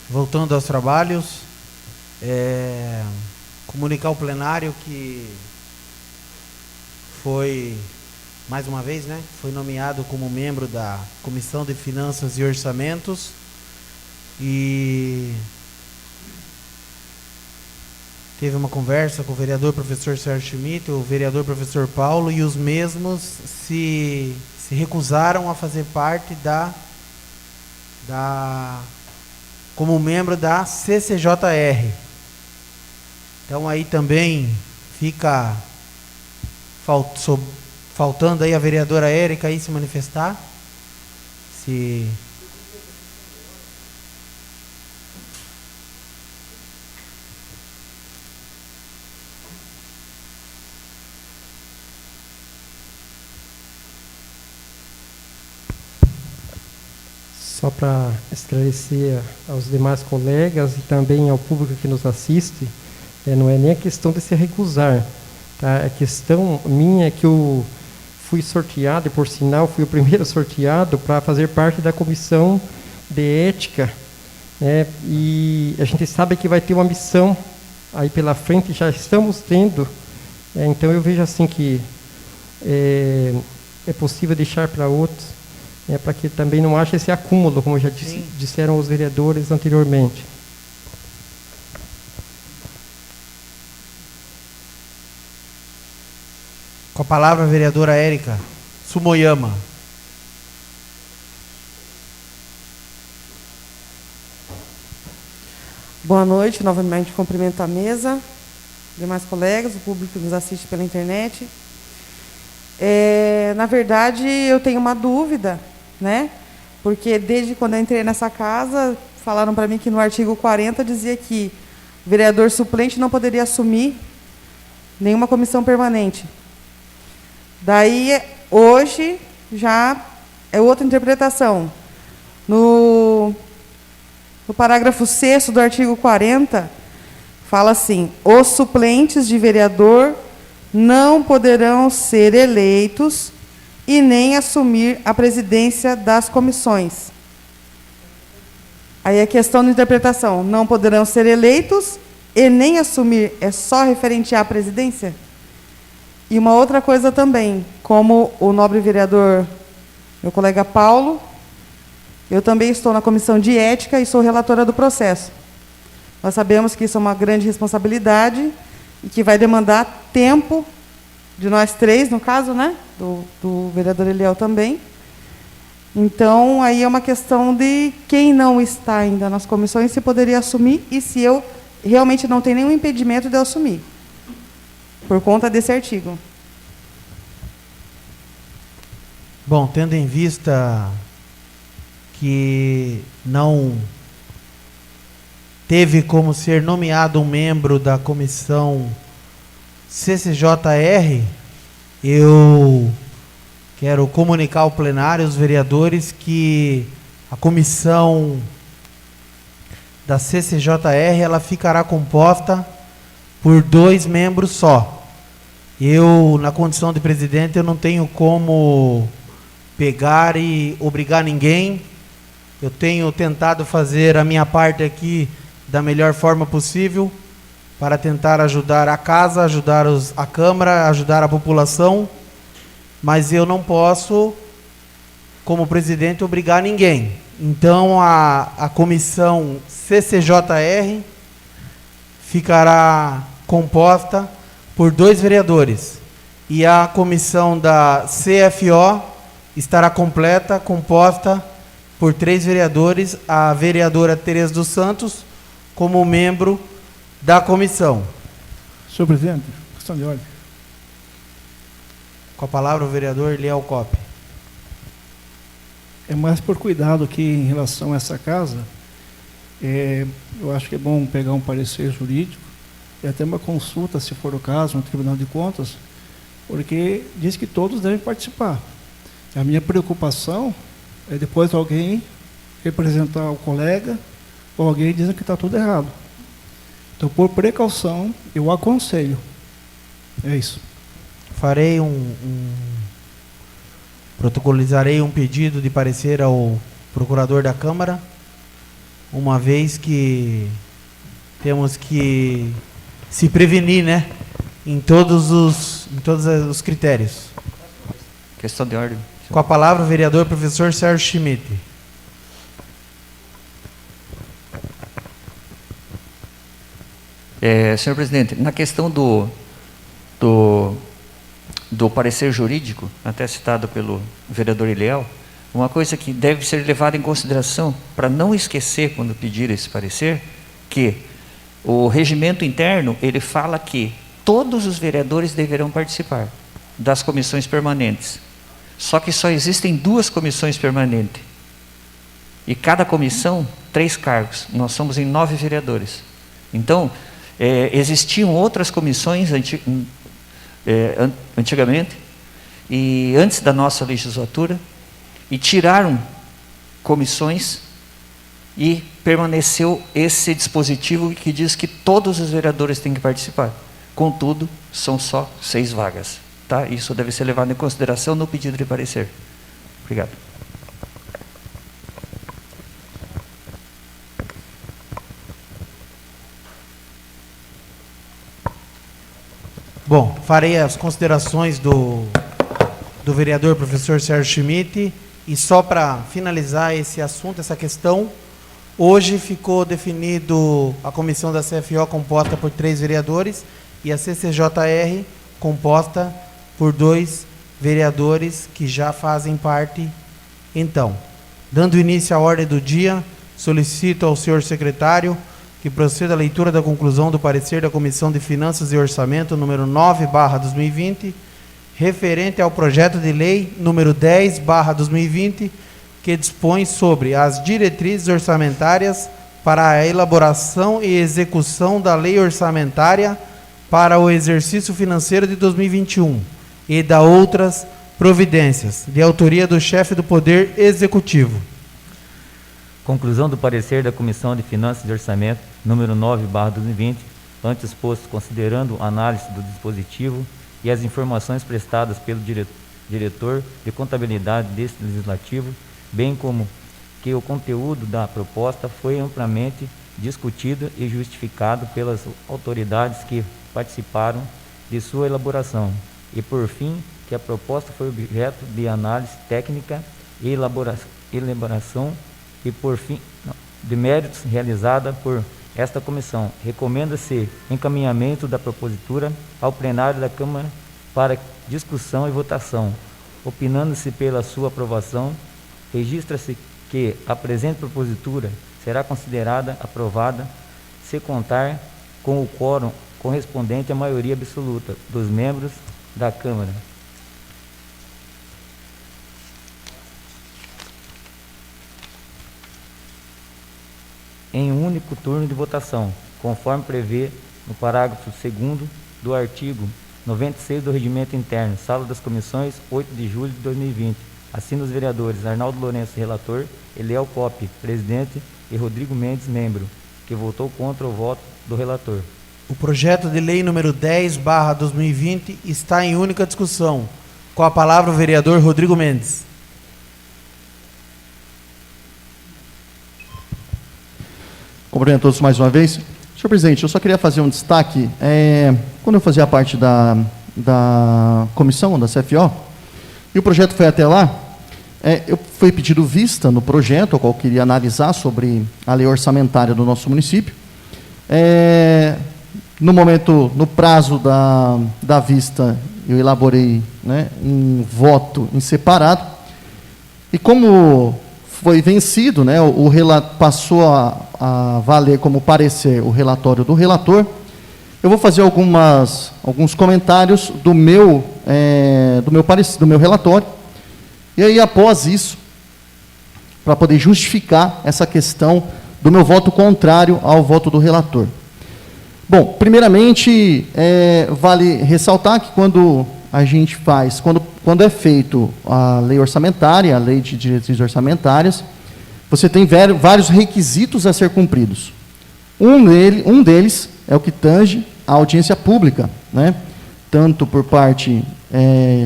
Voltando aos trabalhos, comunicar ao plenário que foi, mais uma vez, né, foi nomeado como membro da Comissão de Finanças e Orçamentos e teve uma conversa com o vereador professor Sérgio Schmidt, o vereador professor Paulo, e os mesmos se recusaram a fazer parte como membro da CCJR. Então aí também fica faltando aí a vereadora Érica aí se manifestar. Só para esclarecer aos demais colegas e também ao público que nos assiste, não é nem a questão de se recusar. Tá? A questão minha é que eu fui sorteado, e por sinal fui o primeiro sorteado para fazer parte da comissão de ética, né? E a gente sabe que vai ter uma missão aí pela frente, já estamos tendo, então eu vejo assim que é possível deixar para outros, para que também não haja esse acúmulo, como já disseram os vereadores anteriormente. Com a palavra a vereadora Érica Sumoyama. Boa noite, novamente cumprimento a mesa, demais colegas, o público que nos assiste pela internet. Na verdade, eu tenho uma dúvida, né? Porque desde quando eu entrei nessa casa, falaram para mim que no artigo 40 dizia que o vereador suplente não poderia assumir nenhuma comissão permanente. Daí, hoje, já é outra interpretação. No parágrafo 6º do artigo 40, fala assim: os suplentes de vereador não poderão ser eleitos e nem assumir a presidência das comissões. Aí a questão de interpretação, não poderão ser eleitos e nem assumir, é só referente à presidência? E uma outra coisa também, como o nobre vereador, meu colega Paulo, eu também estou na comissão de ética e sou relatora do processo. Nós sabemos que isso é uma grande responsabilidade e que vai demandar tempo de nós três, no caso, né? Do vereador Eliel também. Então, aí é uma questão de quem não está ainda nas comissões, se poderia assumir, e se eu realmente não tenho nenhum impedimento de eu assumir, por conta desse artigo. Bom, tendo em vista que não teve como ser nomeado um membro da comissão CCJR, eu quero comunicar ao plenário, aos vereadores, que a comissão da CCJR ela ficará composta por 2 membros só. Eu, na condição de presidente, eu não tenho como pegar e obrigar ninguém. Eu tenho tentado fazer a minha parte aqui da melhor forma possível para tentar ajudar a casa, ajudar a Câmara, ajudar a população, mas eu não posso, como presidente, obrigar ninguém. Então, a comissão CCJR ficará composta por 2 vereadores, e a comissão da CFO estará composta por 3 vereadores, a vereadora Tereza dos Santos como membro da comissão. Senhor presidente, questão de ordem. Com a palavra o vereador Eliel Coppe. É mais por cuidado aqui em relação a essa casa. Eu acho que é bom pegar um parecer jurídico e até uma consulta, se for o caso, no Tribunal de Contas, porque diz que todos devem participar. A minha preocupação é depois alguém representar o colega ou alguém dizendo que está tudo errado. Então, por precaução, eu aconselho. É isso. Farei protocolizarei um pedido de parecer ao procurador da Câmara, uma vez que temos que se prevenir, né, em todos os critérios. Questão de ordem. Com a palavra, o vereador professor Sérgio Schmidt. Senhor presidente, na questão do parecer jurídico, até citado pelo vereador Eliel, uma coisa que deve ser levada em consideração, para não esquecer quando pedir esse parecer, que o regimento interno, ele fala que todos os vereadores deverão participar das comissões permanentes. Só que só existem 2 comissões permanentes. E cada comissão, 3 cargos. Nós somos em 9 vereadores. Então, existiam outras comissões antigamente, e antes da nossa legislatura, e tiraram comissões e permaneceu esse dispositivo que diz que todos os vereadores têm que participar. Contudo, são só 6 vagas. Tá? Isso deve ser levado em consideração no pedido de parecer. Obrigado. Bom, farei as considerações do vereador professor Sérgio Schmidt, e só para finalizar esse assunto, essa questão, hoje ficou definido a comissão da CFO composta por 3 vereadores e a CCJR composta por 2 vereadores que já fazem parte. Então, dando início à ordem do dia, solicito ao senhor secretário que proceda a leitura da conclusão do parecer da Comissão de Finanças e Orçamento número 9/2020, referente ao projeto de lei número 10/2020, que dispõe sobre as diretrizes orçamentárias para a elaboração e execução da lei orçamentária para o exercício financeiro de 2021 e da outras providências, de autoria do chefe do Poder Executivo. Conclusão do parecer da Comissão de Finanças e Orçamento, número 9/2020, antes exposto, considerando a análise do dispositivo e as informações prestadas pelo diretor de contabilidade deste legislativo, bem como que o conteúdo da proposta foi amplamente discutido e justificado pelas autoridades que participaram de sua elaboração, e por fim, que a proposta foi objeto de análise técnica e elaboração e por fim de méritos realizada por esta comissão. Recomenda-se encaminhamento da propositura ao plenário da Câmara para discussão e votação. Opinando-se pela sua aprovação, registra-se que a presente propositura será considerada aprovada se contar com o quórum correspondente à maioria absoluta dos membros da Câmara. Em um único turno de votação, conforme prevê no parágrafo 2º do artigo 96 do Regimento Interno, Sala das Comissões, 8 de julho de 2020. Assina os vereadores Arnaldo Lourenço, relator, Eliel Coppe, presidente, e Rodrigo Mendes, membro, que votou contra o voto do relator. O projeto de lei número 10/2020 está em única discussão. Com a palavra o vereador Rodrigo Mendes. Cumprimento a todos mais uma vez. Senhor presidente, eu só queria fazer um destaque. Quando eu fazia parte da comissão, da CFO, e o projeto foi até lá, foi pedido vista no projeto, o qual eu queria analisar sobre a lei orçamentária do nosso município. No prazo da vista, eu elaborei, né, um voto em separado, e como foi vencido, né, passou a valer como parecer o relatório do relator, eu vou fazer alguns comentários do meu relatório, e aí após isso, para poder justificar essa questão do meu voto contrário ao voto do relator. Bom, primeiramente, vale ressaltar que quando a gente faz, quando é feito a lei orçamentária, a lei de diretrizes orçamentárias, você tem vários requisitos a ser cumpridos. Um deles é o que tange a audiência pública, né? Tanto por parte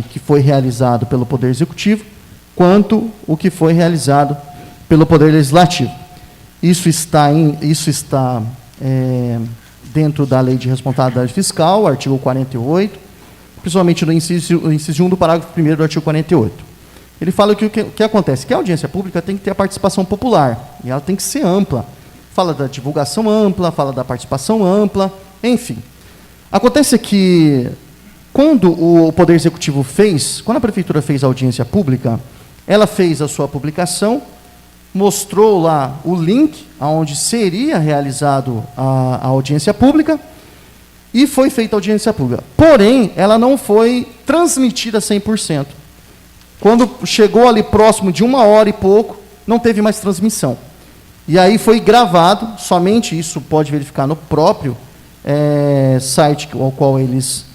que foi realizado pelo Poder Executivo, quanto o que foi realizado pelo Poder Legislativo. Isso está dentro da Lei de Responsabilidade Fiscal, artigo 48, principalmente no inciso 1 do parágrafo 1º do artigo 48. Ele fala que o que acontece? Que a audiência pública tem que ter a participação popular, e ela tem que ser ampla. Fala da divulgação ampla, fala da participação ampla, enfim. Acontece que, quando o Poder Executivo quando a Prefeitura fez a audiência pública, ela fez a sua publicação, mostrou lá o link onde seria realizado a audiência pública, e foi feita a audiência pública. Porém, ela não foi transmitida 100%. Quando chegou ali próximo de 1h e pouco, não teve mais transmissão. E aí foi gravado, somente isso pode verificar no próprio site ao qual eles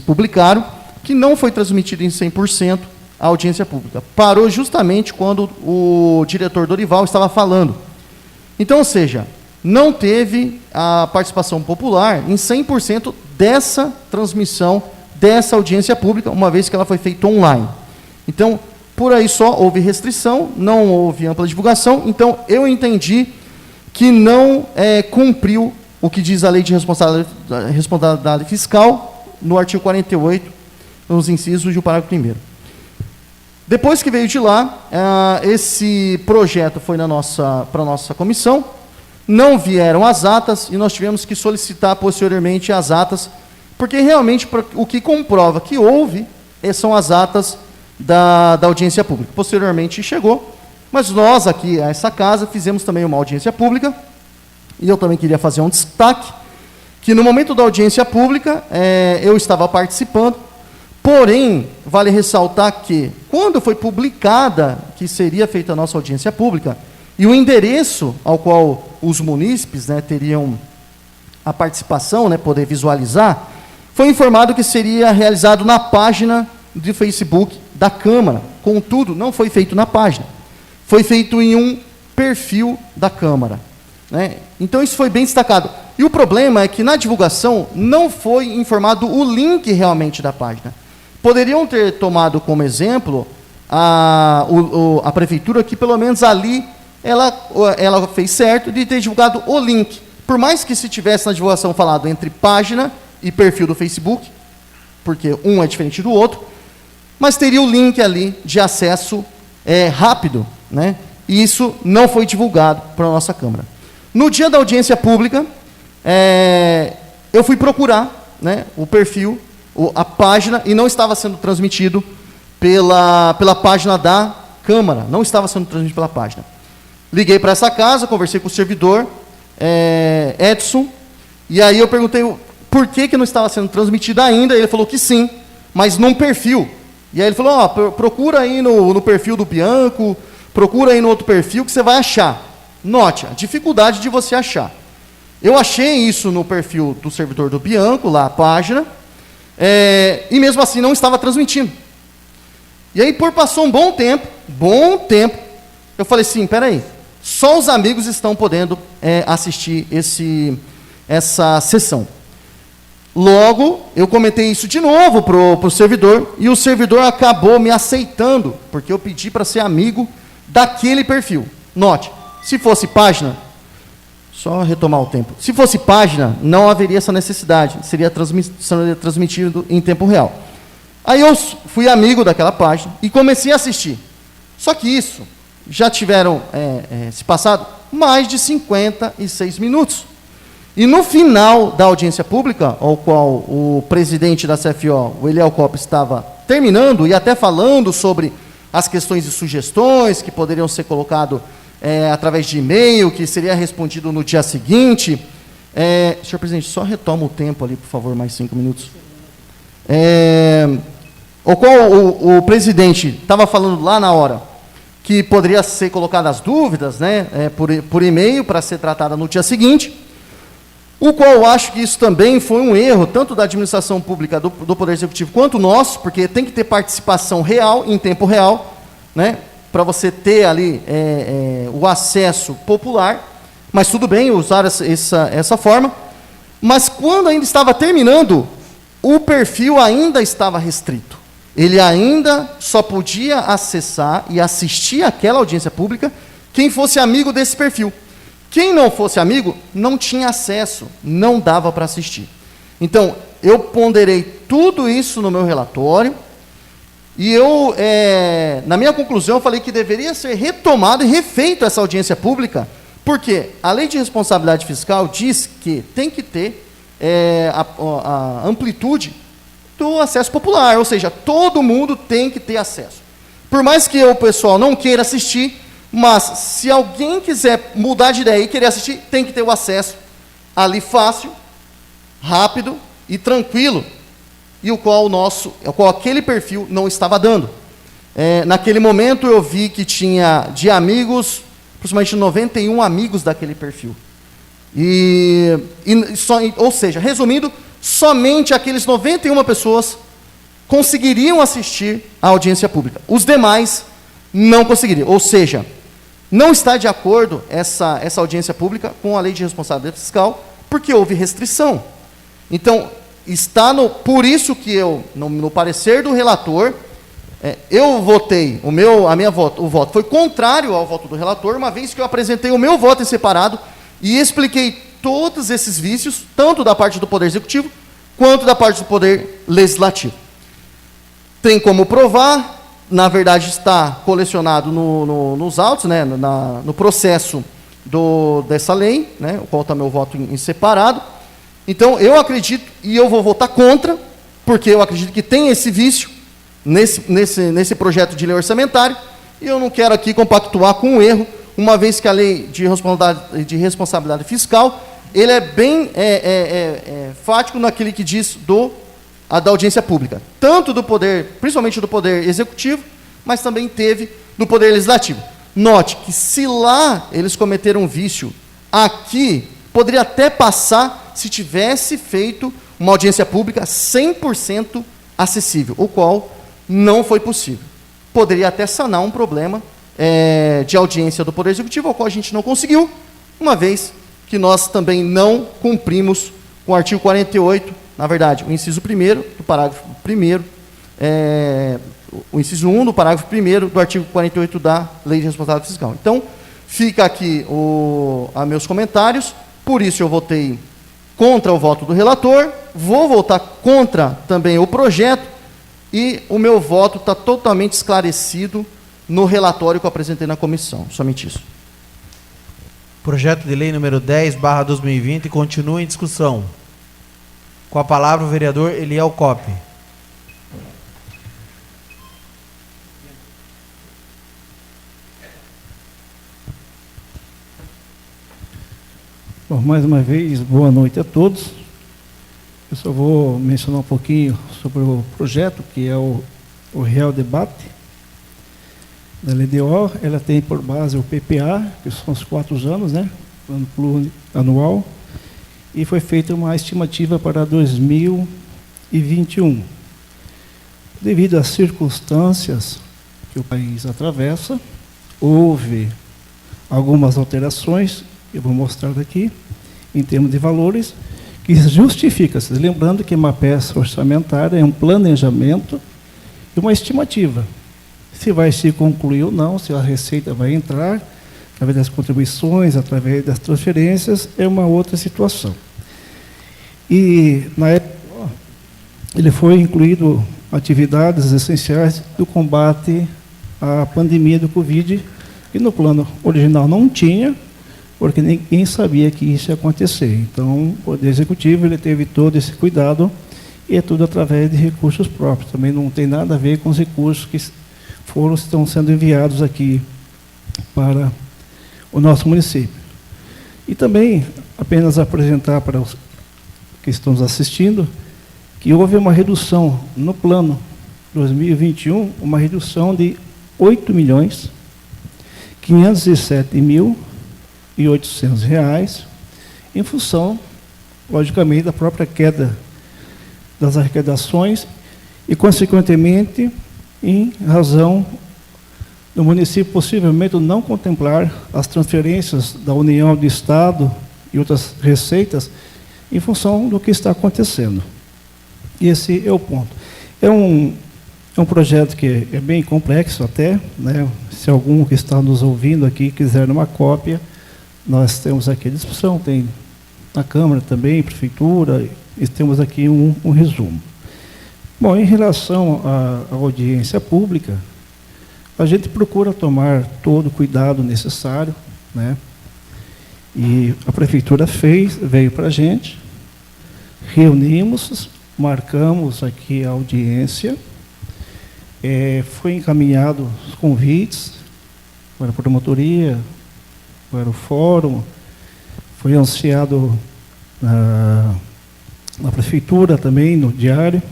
publicaram, que não foi transmitido em 100% a audiência pública. Parou justamente quando o diretor Dorival estava falando. Então, ou seja, não teve a participação popular em 100% dessa transmissão, dessa audiência pública, uma vez que ela foi feita online. Então, por aí só houve restrição, não houve ampla divulgação, então eu entendi que não cumpriu o que diz a Lei de Responsabilidade Fiscal, no artigo 48, nos incisos do parágrafo 1º. Depois que veio de lá, esse projeto foi para a nossa comissão, não vieram as atas, e nós tivemos que solicitar posteriormente as atas, porque realmente o que comprova que houve são as atas da audiência pública. Posteriormente chegou, mas nós aqui, essa casa, fizemos também uma audiência pública, e eu também queria fazer um destaque, que no momento da audiência pública, eu estava participando, porém, vale ressaltar que, quando foi publicada que seria feita a nossa audiência pública, e o endereço ao qual os munícipes, né, teriam a participação, né, poder visualizar, foi informado que seria realizado na página do Facebook da Câmara. Contudo, não foi feito na página, foi feito em um perfil da Câmara, né? Então isso foi bem destacado. E o problema é que na divulgação não foi informado o link realmente da página. Poderiam ter tomado como exemplo a Prefeitura, que pelo menos ali ela fez certo de ter divulgado o link. Por mais que se tivesse na divulgação falado entre página e perfil do Facebook, porque um é diferente do outro, mas teria o link ali de acesso rápido, né? E isso não foi divulgado para a nossa Câmara. No dia da audiência pública, eu fui procurar, né, o perfil, a página, e não estava sendo transmitido pela página da Câmara, não estava sendo transmitido pela página. Liguei para essa casa, conversei com o servidor, Edson, e aí eu perguntei por que não estava sendo transmitido ainda, ele falou que sim, mas num perfil. E aí ele falou, procura aí no perfil do Bianco, procura aí no outro perfil que você vai achar. Note, a dificuldade de você achar. Eu achei isso no perfil do servidor do Bianco, lá a página, e mesmo assim não estava transmitindo. E aí, passou um bom tempo, eu falei assim, peraí, só os amigos estão podendo assistir essa sessão. Logo, eu comentei isso de novo para o servidor, e o servidor acabou me aceitando, porque eu pedi para ser amigo daquele perfil. Note, se fosse página, só retomar o tempo, se fosse página, não haveria essa necessidade, seria transmitido em tempo real. Aí eu fui amigo daquela página e comecei a assistir. Só que isso, já tiveram se passado mais de 56 minutos. E no final da audiência pública, ao qual o presidente da CFO, o Eliel Kopp, estava terminando e até falando sobre as questões e sugestões que poderiam ser colocadas através de e-mail, que seria respondido no dia seguinte. Senhor presidente, só retoma o tempo ali, por favor, mais 5 minutos. O qual o presidente estava falando lá na hora que poderia ser colocadas as dúvidas, né, por e-mail para ser tratada no dia seguinte. o qual eu acho que isso também foi um erro, tanto da administração pública do Poder Executivo, quanto nosso, porque tem que ter participação real, em tempo real, né, para você ter ali o acesso popular, mas tudo bem usar essa forma. Mas quando ainda estava terminando, o perfil ainda estava restrito. Ele ainda só podia acessar e assistir aquela audiência pública quem fosse amigo desse perfil. Quem não fosse amigo, não tinha acesso, não dava para assistir. Então, eu ponderei tudo isso no meu relatório, e eu, na minha conclusão, eu falei que deveria ser retomada e refeita essa audiência pública, porque a Lei de Responsabilidade Fiscal diz que tem que ter a amplitude do acesso popular, ou seja, todo mundo tem que ter acesso. Por mais que o pessoal não queira assistir, mas se alguém quiser mudar de ideia e querer assistir, tem que ter o acesso ali fácil, rápido e tranquilo, e o qual aquele perfil não estava dando. Naquele momento eu vi que tinha de amigos, aproximadamente 91 amigos daquele perfil. Ou seja, resumindo, somente aqueles 91 pessoas conseguiriam assistir à audiência pública. Os demais não conseguiriam. Ou seja, não está de acordo essa audiência pública com a Lei de Responsabilidade Fiscal, porque houve restrição. Então, por isso que eu, no parecer do relator, eu votei, o voto foi contrário ao voto do relator, uma vez que eu apresentei o meu voto em separado e expliquei todos esses vícios, tanto da parte do Poder Executivo, quanto da parte do Poder Legislativo. Tem como provar, na verdade está colecionado nos autos, né, no processo dessa lei, né, o qual está meu voto em separado. Então, eu acredito, e eu vou votar contra, porque eu acredito que tem esse vício nesse projeto de lei orçamentária, e eu não quero aqui compactuar com o erro, uma vez que a Lei de Responsabilidade Fiscal, ele é bem fático naquele que diz da audiência pública, tanto do poder, principalmente do Poder Executivo, mas também teve do Poder Legislativo. Note que se lá eles cometeram um vício, aqui poderia até passar se tivesse feito uma audiência pública 100% acessível, o qual não foi possível. Poderia até sanar um problema de audiência do Poder Executivo, ao qual a gente não conseguiu, uma vez que nós também não cumprimos com o artigo 48, na verdade, o inciso 1º do parágrafo 1º, o inciso 1 do parágrafo 1º do artigo 48 da Lei de Responsabilidade Fiscal. Então, fica aqui a meus comentários, por isso eu votei contra o voto do relator, vou votar contra também o projeto, e o meu voto está totalmente esclarecido no relatório que eu apresentei na comissão, somente isso. Projeto de lei número 10/2020 continua em discussão. Com a palavra o vereador Eliel Coppe. Bom, mais uma vez, boa noite a todos. Eu só vou mencionar um pouquinho sobre o projeto, que é o real debate da LDO. Ela tem por base o PPA, que são os 4 anos, né? Plano plurianual. E foi feita uma estimativa para 2021. Devido às circunstâncias que o país atravessa, houve algumas alterações, eu vou mostrar aqui, em termos de valores, que justifica-se. Lembrando que uma peça orçamentária é um planejamento e uma estimativa. Se vai se concluir ou não, se a receita vai entrar, através das contribuições, através das transferências, é uma outra situação. E, na época, ele foi incluído atividades essenciais do combate à pandemia do Covid, que no plano original não tinha, porque ninguém sabia que isso ia acontecer. Então, o Poder Executivo ele teve todo esse cuidado, e é tudo através de recursos próprios. Também não tem nada a ver com os recursos que estão sendo enviados aqui para o nosso município. E também, apenas apresentar para os que estão nos assistindo, que houve uma redução no plano 2021, uma redução de R$ 8.507.800, em função logicamente, da própria queda das arrecadações e, consequentemente, em razão do município possivelmente não contemplar as transferências da União, do Estado e outras receitas em função do que está acontecendo. E esse é o ponto. É um projeto que é bem complexo até, né? Se algum que está nos ouvindo aqui quiser uma cópia, nós temos aqui a discussão, tem na Câmara também, Prefeitura, e temos aqui um resumo. Bom, em relação à audiência pública, a gente procura tomar todo o cuidado necessário, né? E a Prefeitura veio para a gente, reunimos, marcamos aqui a audiência, foi encaminhado os convites para a promotoria, para o fórum, foi anunciado na Prefeitura também, no diário.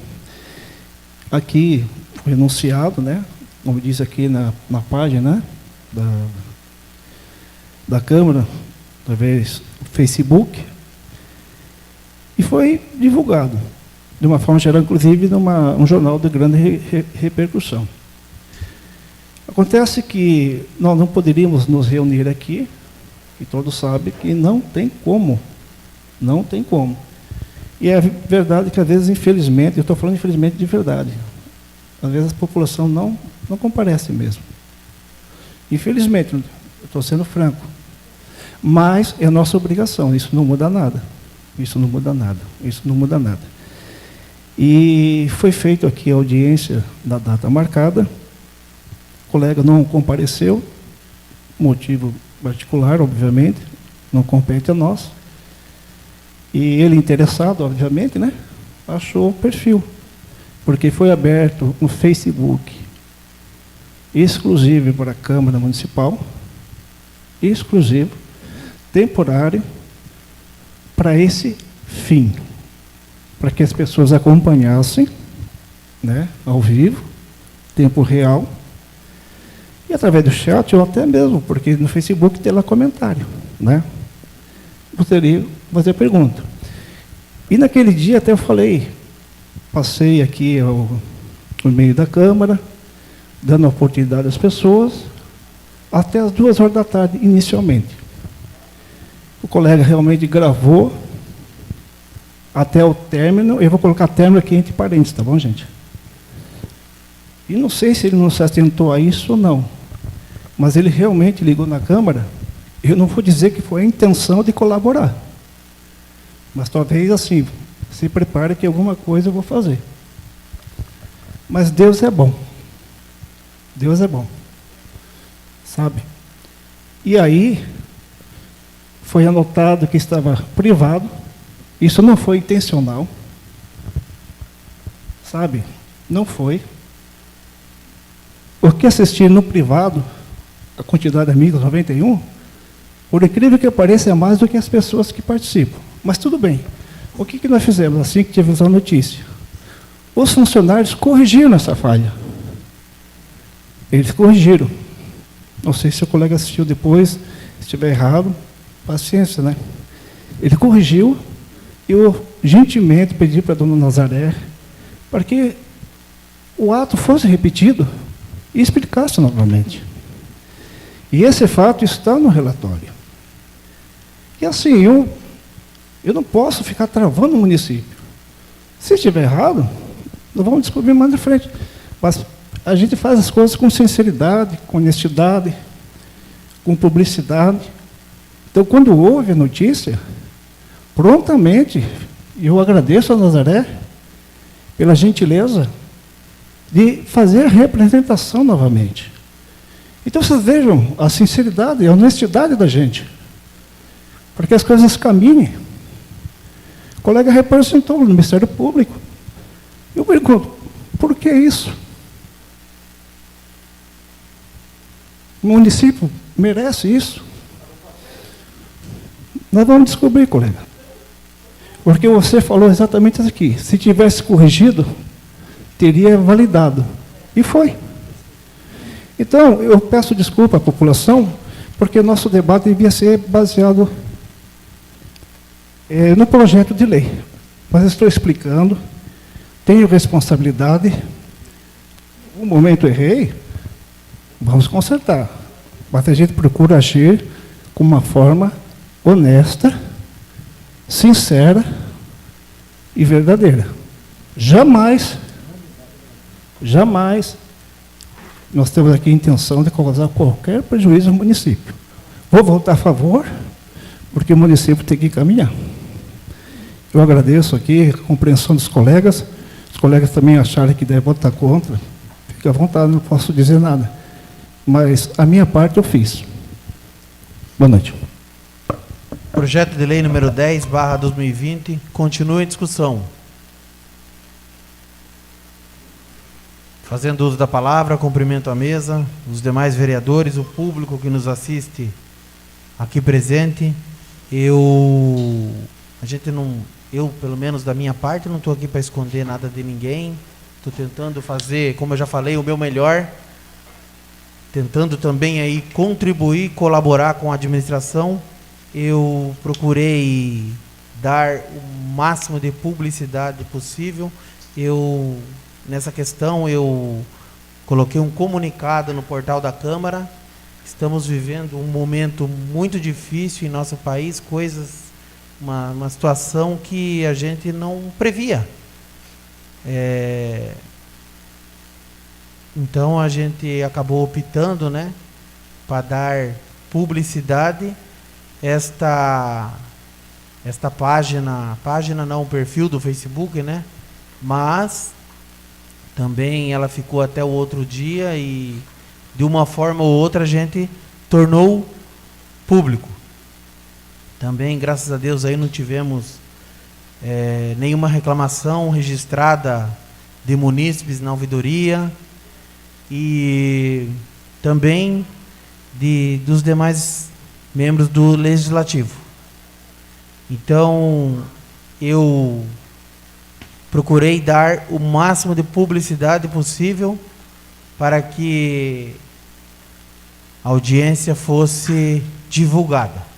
Aqui foi anunciado, né, como diz aqui na página, né, da Câmara, através do Facebook, e foi divulgado, de uma forma geral, inclusive, num jornal de grande repercussão. Acontece que nós não poderíamos nos reunir aqui, e todos sabem que não tem como. Não tem como. E é verdade que, às vezes, infelizmente, eu estou falando infelizmente de verdade, às vezes a população não comparece mesmo. Infelizmente, eu estou sendo franco. Mas é nossa obrigação, isso não muda nada. Isso não muda nada. Isso não muda nada. E foi feita aqui a audiência da data marcada. O colega não compareceu, motivo particular, obviamente, não compete a nós. E ele, interessado, obviamente, né, achou o perfil, porque foi aberto um Facebook exclusivo para a Câmara Municipal, exclusivo, temporário, para esse fim, para que as pessoas acompanhassem, né, ao vivo, tempo real, e através do chat, ou até mesmo, porque no Facebook tem lá comentário, né? Poderia fazer pergunta. E naquele dia até eu falei, passei aqui no meio da Câmara, dando oportunidade às pessoas, até as 2 horas da tarde, inicialmente. O colega realmente gravou até o término, eu vou colocar término aqui entre parênteses, tá bom, gente? E não sei se ele não se atentou a isso ou não, mas ele realmente ligou na Câmara. Eu não vou dizer que foi a intenção de colaborar, mas talvez assim, se prepare que alguma coisa eu vou fazer. Mas Deus é bom. Deus é bom. Sabe? E aí, foi anotado que estava privado, isso não foi intencional. Sabe? Não foi. Porque assistir no privado, a quantidade de amigos, 91, por incrível que pareça, é mais do que as pessoas que participam. Mas tudo bem. O que nós fizemos assim que tivemos a notícia? Os funcionários corrigiram essa falha. Eles corrigiram. Não sei se o colega assistiu depois, se estiver errado, paciência, né? Ele corrigiu e eu gentilmente pedi para a dona Nazaré para que o ato fosse repetido e explicasse novamente. E esse fato está no relatório. E assim, eu não posso ficar travando o município. Se estiver errado, nós vamos descobrir mais na frente. Mas a gente faz as coisas com sinceridade, com honestidade, com publicidade. Então, quando houve a notícia, prontamente, eu agradeço a Nazaré pela gentileza de fazer a representação novamente. Então, vocês vejam a sinceridade e a honestidade da gente, para que as coisas caminhem. O colega representou no Ministério Público. Eu pergunto, por que isso? O município merece isso? Nós vamos descobrir, colega. Porque você falou exatamente isso aqui. Se tivesse corrigido, teria validado. E foi. Então, eu peço desculpa à população, porque nosso debate devia ser baseado no projeto de lei. Mas estou explicando, tenho responsabilidade. No momento errei, vamos consertar. Mas a gente procura agir com uma forma honesta, sincera e verdadeira. Jamais nós temos aqui a intenção de causar qualquer prejuízo ao município. Vou votar a favor, porque o município tem que caminhar. Eu agradeço aqui a compreensão dos colegas. Os colegas também acharam que devem votar contra. Fique à vontade, não posso dizer nada. Mas a minha parte eu fiz. Boa noite. Projeto de lei número 10/2020 continua em discussão. Fazendo uso da palavra, cumprimento a mesa, os demais vereadores, o público que nos assiste aqui presente. Eu, pelo menos da minha parte, não estou aqui para esconder nada de ninguém. Estou tentando fazer, como eu já falei, o meu melhor. Tentando também aí contribuir, colaborar com a administração. Eu procurei dar o máximo de publicidade possível. Nessa questão, eu coloquei um comunicado no portal da Câmara. Estamos vivendo um momento muito difícil em nosso país, uma situação que a gente não previa. Então, a gente acabou optando, né, para dar publicidade. Esta página não, o perfil do Facebook, né, mas também ela ficou até o outro dia e, de uma forma ou outra, a gente tornou público. Também, graças a Deus, aí não tivemos nenhuma reclamação registrada de munícipes na ouvidoria e também dos demais membros do Legislativo. Então, eu procurei dar o máximo de publicidade possível para que a audiência fosse divulgada.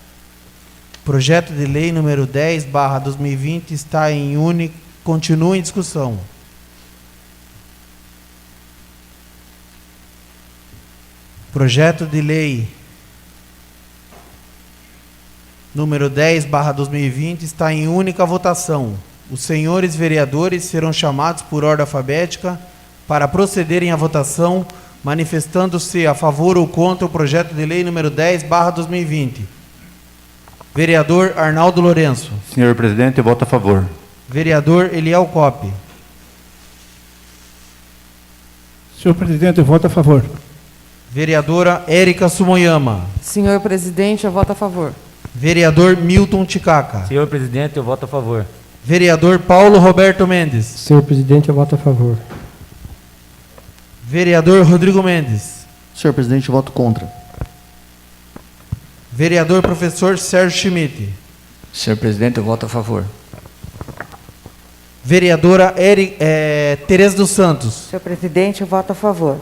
Projeto de lei número 10/2020 continua em discussão. Projeto de lei número 10/2020 está em única votação. Os senhores vereadores serão chamados por ordem alfabética para procederem à votação, manifestando-se a favor ou contra o projeto de lei número 10/2020. Vereador Arnaldo Lourenço. Senhor presidente, eu voto a favor. Vereador Eliel Coppe. Senhor presidente, eu voto a favor. Vereadora Érica Sumoyama. Senhor presidente, eu voto a favor. Vereador Milton Ticaca. Senhor presidente, eu voto a favor. Vereador Paulo Roberto Mendes. Senhor presidente, eu voto a favor. Vereador Rodrigo Mendes. Senhor presidente, eu voto contra. Vereador professor Sérgio Schmidt. Senhor presidente, eu voto a favor. Vereadora Tereza dos Santos. Senhor presidente, eu voto a favor.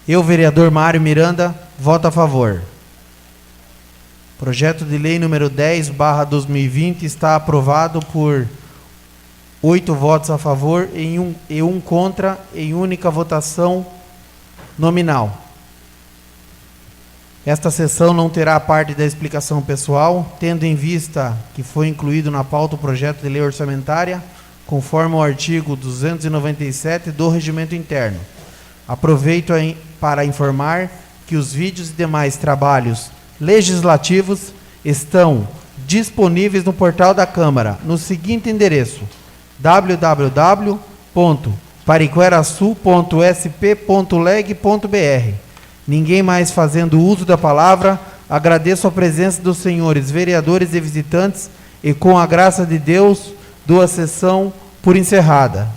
Eu, vereador Mário Miranda, voto a favor. Projeto de lei número 10/2020 está aprovado por 8 votos a favor e um contra em única votação nominal. Esta sessão não terá parte da explicação pessoal, tendo em vista que foi incluído na pauta o projeto de lei orçamentária, conforme o artigo 297 do Regimento Interno. Aproveito para informar que os vídeos e demais trabalhos legislativos estão disponíveis no portal da Câmara, no seguinte endereço: www.pariqueraçu.sp.leg.br. Ninguém mais fazendo uso da palavra, agradeço a presença dos senhores vereadores e visitantes e, com a graça de Deus, dou a sessão por encerrada.